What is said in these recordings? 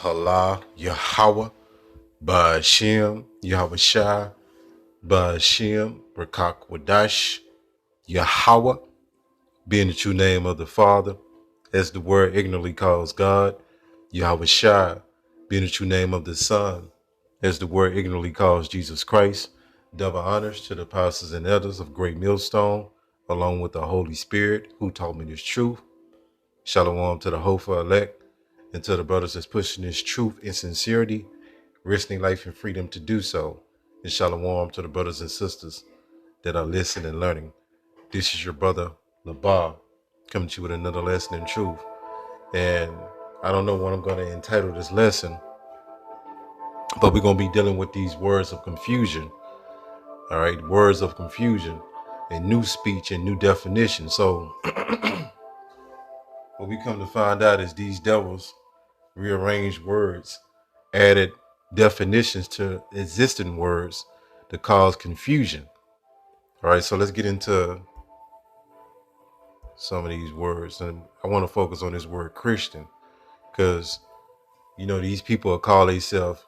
Allah, Yahweh, Ba'ashem, Yahweh Shai, Ba'ashem, Rakak Wadash, Yahweh, being the true name of the Father, as the word ignorantly calls God, Yahweh Shai, being the true name of the Son, as the word ignorantly calls Jesus Christ. Double honors to the apostles and elders of Great Millstone, along with the Holy Spirit, who taught me this truth. Shalom to the Hofa elect, and to the brothers that's pushing this truth in sincerity, risking life and freedom to do so. And shalom to the brothers and sisters that are listening and learning. This is your brother, Labar, coming to you with another lesson in truth. And I don't know what I'm going to entitle this lesson, but we're going to be dealing with these words of confusion. All right, words of confusion and new speech and new definition. So what we come to find out is these devils rearranged words, added definitions to existing words to cause confusion. All right, so let's get into some of these words. And I want to focus on this word Christian because, you know, these people call themselves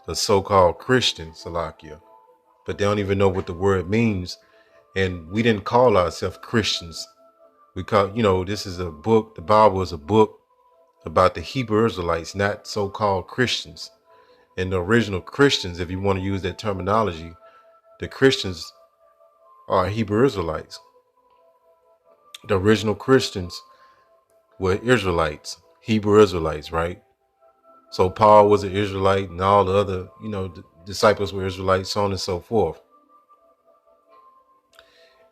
a so-called Christian, Salakia, but they don't even know what the word means. And we didn't call ourselves Christians. We call, you know, this is a book. The Bible is a book about the Hebrew Israelites, not so-called Christians. And the original Christians, if you want to use that terminology, the Christians are Hebrew Israelites. The original Christians were Israelites, Hebrew Israelites, right? So Paul was an Israelite and all the other, you know, disciples were Israelites, so on and so forth.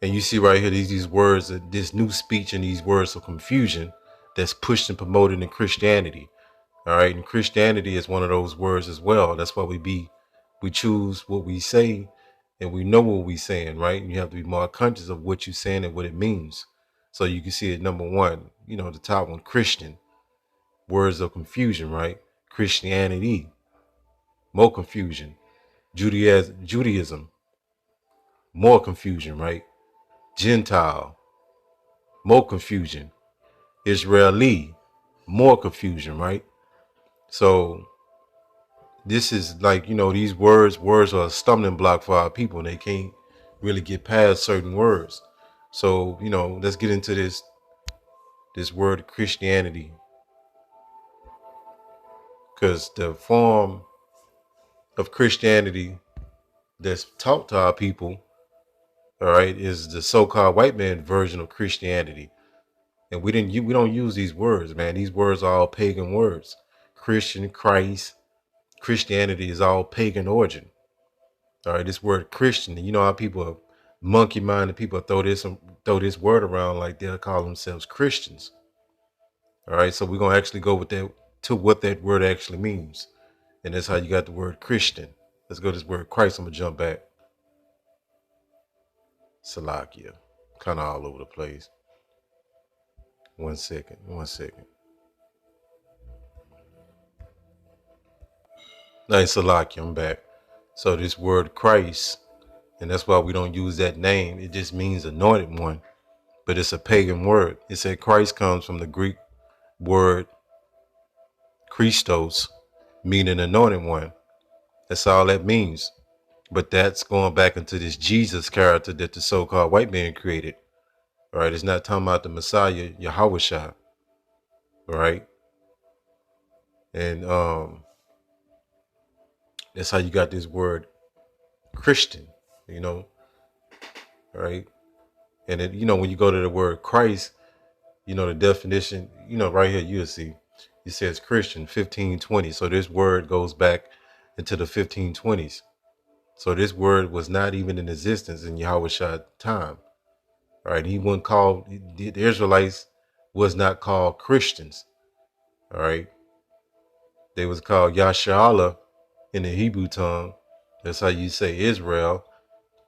And you see right here, these words, this new speech and these words of confusion that's pushed and promoted in Christianity. All right. And Christianity is one of those words as well. That's why we choose what we say and we know what we're saying, right? And you have to be more conscious of what you're saying and what it means. So you can see it, number one, you know, the top one, Christian, words of confusion, right? Christianity, more confusion. Judaism, more confusion, right? Gentile, more confusion. Israeli, more confusion, right? So this is like, you know, these words are a stumbling block for our people and they can't really get past certain words. So, you know, let's get into this word Christianity, because the form of Christianity that's taught to our people, all right, is the so-called white man version of Christianity. And we don't use these words, man. These words are all pagan words. Christian, Christ, Christianity is all pagan origin. All right, this word Christian, you know how people are monkey minded, people throw this word around like they'll call themselves Christians. All right, so we're gonna actually go with that to what that word actually means. And that's how you got the word Christian. Let's go to this word Christ. I'm gonna jump back. Salakia. Kind of all over the place. One second. Nice, Salakia, I'm back. So this word Christ, and that's why we don't use that name. It just means anointed one, but it's a pagan word. It said Christ comes from the Greek word Christos, meaning anointed one. That's all that means. But that's going back into this Jesus character that the so-called white man created. All right, it's not talking about the Messiah, Yahweh Shai. All right. And that's how you got this word Christian, you know. All right. And it, you know, when you go to the word Christ, you know, the definition, you know, right here, you'll see it says Christian 1520. So this word goes back into the 1520s. So this word was not even in existence in Yahweh Shai time. All right. He wasn't called, the Israelites was not called Christians. All right. They was called Yasharallah in the Hebrew tongue. That's how you say Israel.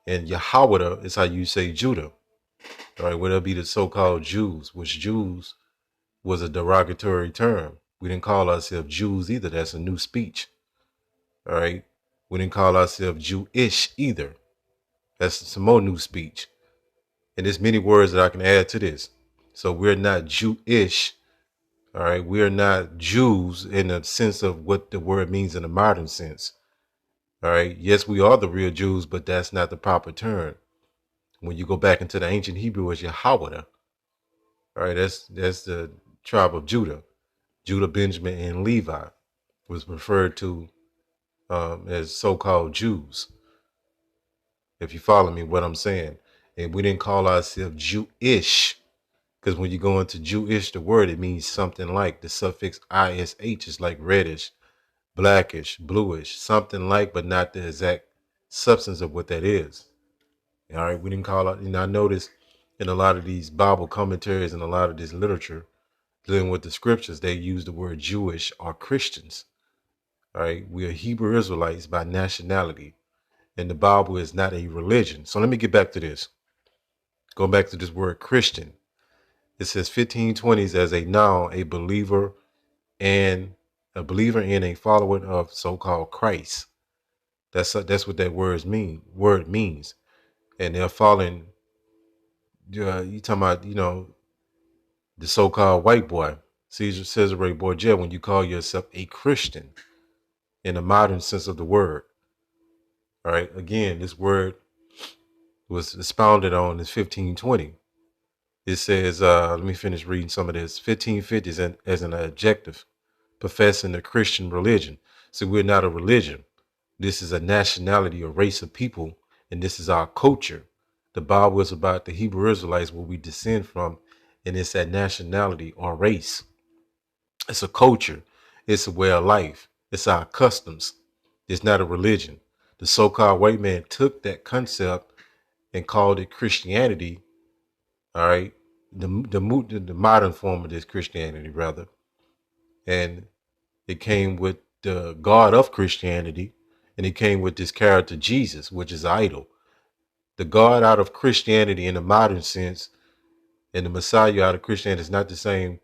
And Yahweh is how you say Judah. All right. Where they'll be the so-called Jews, which Jews was a derogatory term. We didn't call ourselves Jews either. That's a new speech. All right. We didn't call ourselves Jewish either. That's some more new speech. And there's many words that I can add to this. So we're not Jewish. All right. We are not Jews in the sense of what the word means in the modern sense. All right. Yes, we are the real Jews, but that's not the proper term. When you go back into the ancient Hebrew, it's Yahweh. All right. That's the tribe of Judah. Judah, Benjamin, and Levi was referred to as so-called Jews. If you follow me, what I'm saying, and we didn't call ourselves Jewish. Because when you go into Jewish, the word, it means something like the suffix ish is like reddish, blackish, bluish, something like, but not the exact substance of what that is. All right, we didn't call it. And I noticed in a lot of these Bible commentaries and a lot of this literature dealing with the scriptures, they use the word Jewish or Christians. All right, we are Hebrew Israelites by nationality, and the Bible is not a religion. So let me get back to this. Going back to this word Christian, it says 1520s as a noun, a believer and a follower of so-called Christ. That's what that word means. And they're following. You talking about the so-called white boy, Cesare Borgia. When you call yourself a Christian in the modern sense of the word, all right. Again, this word was expounded on in 1520. It says, let me finish reading some of this. 1550 as an adjective, professing the Christian religion. So we're not a religion. This is a nationality, a race of people, and this is our culture. The Bible is about the Hebrew Israelites, where we descend from, and it's that nationality or race. It's a culture. It's a way of life. It's our customs. It's not a religion. The so-called white man took that concept and called it Christianity. All right, the modern form of this Christianity, rather, and it came with the God of Christianity, and it came with this character Jesus, which is idol. The God out of Christianity in the modern sense, and the Messiah out of Christianity is not the same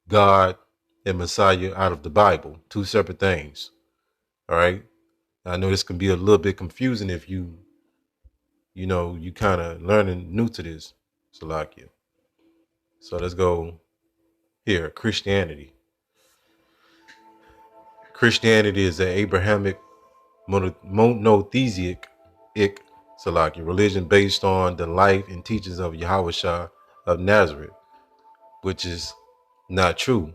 God and Messiah out of the Bible. Two separate things. All right. I know this can be a little bit confusing if you kind of learning new to this, Salakia. So let's go here. Christianity. Christianity is an Abrahamic monotheistic Salakia religion based on the life and teachings of Yahweh of Nazareth, which is not true.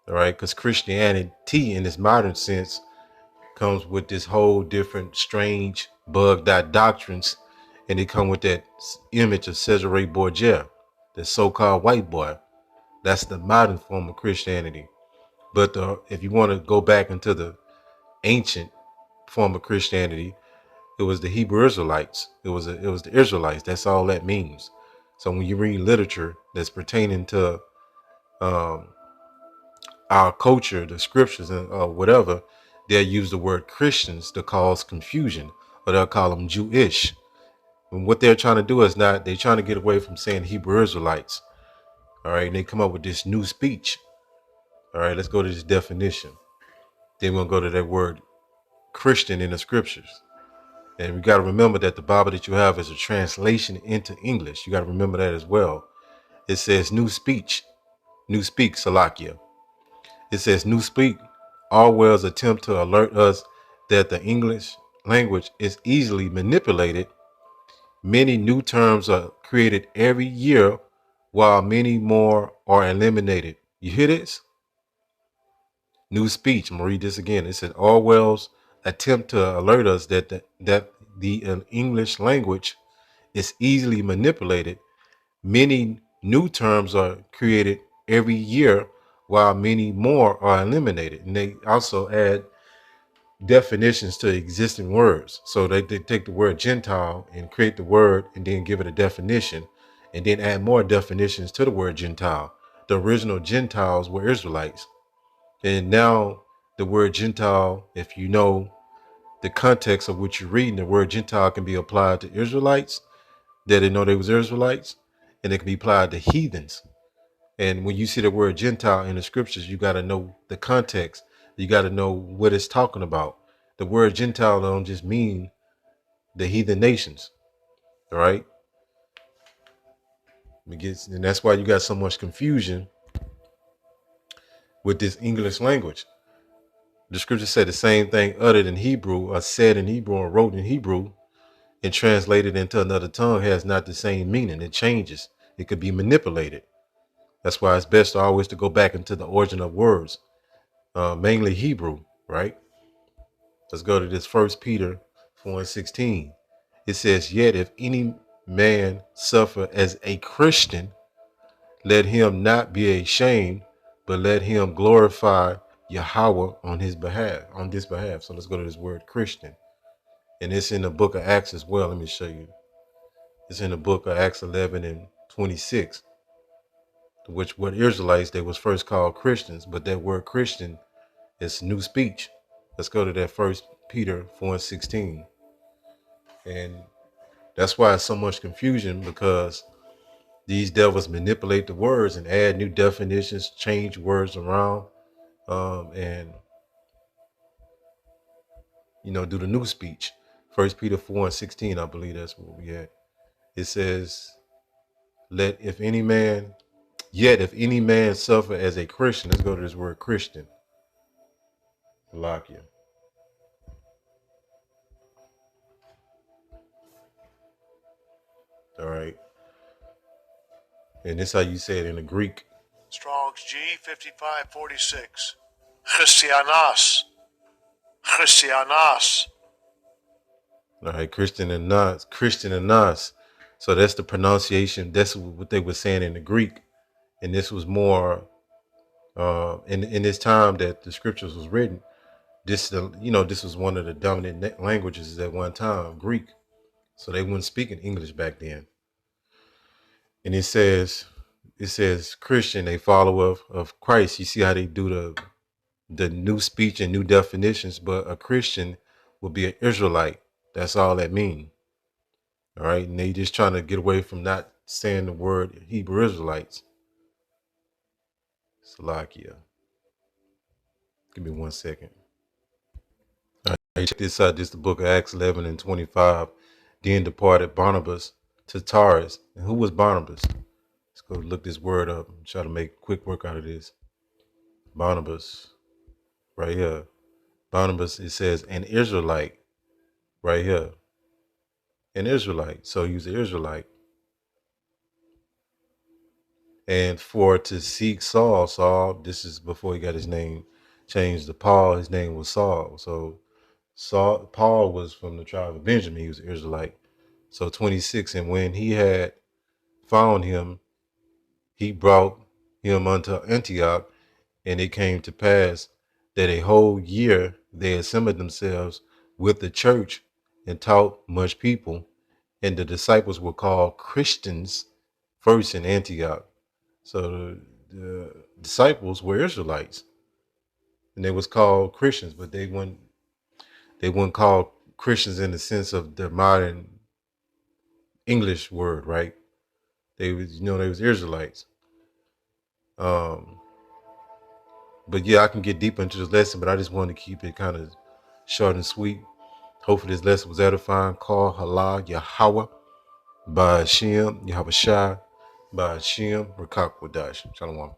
All right, because Christianity in its modern sense comes with this whole different strange bugged out doctrines, and they come with that image of Cesare Borgia, the so-called white boy. That's the modern form of Christianity. But if you want to go back into the ancient form of Christianity, it was the Hebrew Israelites. It was the Israelites. That's all that means. So when you read literature that's pertaining to um, our culture, the scriptures, and whatever, they'll use the word Christians to cause confusion, or they'll call them Jewish. And what they're trying to do is they're trying to get away from saying Hebrew Israelites. All right, and they come up with this new speech. All right, let's go to this definition. Then we'll go to that word Christian in the scriptures. And we got to remember that the Bible that you have is a translation into English. You got to remember that as well. It says new speech, new speak, Salakia. It says new speak. Orwell's attempt to alert us that the English language is easily manipulated. Many new terms are created every year, while many more are eliminated. You hear this? New speech. I'm gonna read this again. It said Orwell's attempt to alert us that the English language is easily manipulated. Many new terms are created every year, while many more are eliminated. And they also add definitions to existing words. So they take the word Gentile and create the word and then give it a definition and then add more definitions to the word Gentile. The original Gentiles were Israelites. And now the word Gentile, if you know the context of what you're reading, the word Gentile can be applied to Israelites that didn't know they was Israelites, and it can be applied to heathens. And when you see the word Gentile in the scriptures, you got to know the context. You got to know what it's talking about. The word Gentile don't just mean the heathen nations, all right? And that's why you got so much confusion with this English language. The scripture said the same thing uttered in Hebrew or said in Hebrew or wrote in Hebrew and translated into another tongue has not the same meaning. It changes. It could be manipulated. That's why it's best always to go back into the origin of words, mainly Hebrew, right? Let's go to this 1 Peter 4:16. It says, yet if any man suffer as a Christian, let him not be ashamed, but let him glorify Yahweh on his behalf, on this behalf. So let's go to this word Christian. And it's in the book of Acts as well. Let me show you. It's in the book of Acts 11:26, which what Israelites, they was first called Christians, but that word Christian is new speech. Let's go to that 1 Peter 4:16. And that's why it's so much confusion, because these devils manipulate the words and add new definitions, change words around, and do the new speech. 1 Peter 4:16, I believe that's where we at. It says, if any man suffer as a Christian, let's go to this word Christian. Lakia. All right. And this is how you say it in the Greek. Strong's G 5546. Christianas. Christianas. All right, Christian and Nas. So that's the pronunciation. That's what they were saying in the Greek. And this was more in this time that the scriptures was written. This was one of the dominant languages at one time, Greek. So they weren't speaking English back then. And it says Christian, a follower of Christ. You see how they do the new speech and new definitions, but a Christian will be an Israelite. That's all that means. All right. And they just trying to get away from not saying the word Hebrew Israelites. Salakia. Give me 1 second. All right, check this out. This is the book of Acts 11:25. Then departed Barnabas to Tarsus. And who was Barnabas? Let's go look this word up and try to make quick work out of this. Barnabas, right here. Barnabas, it says an Israelite, right here. An Israelite. So he was an Israelite. And for to seek Saul, this is before he got his name changed to Paul. His name was Saul. So Paul was from the tribe of Benjamin. He was an Israelite. So 26, and when he had found him, he brought him unto Antioch, and it came to pass that a whole year they assembled themselves with the church and taught much people, and the disciples were called Christians first in Antioch. So the disciples were Israelites, and they was called Christians, but they weren't called Christians in the sense of the modern English word, right? They was Israelites. But yeah, I can get deeper into this lesson, but I just wanted to keep it kind of short and sweet. Hopefully this lesson was edifying. Call Halal Yahweh by Hashem, Yahweh Shai, by Hashem, Rakak Wadash. Shalom.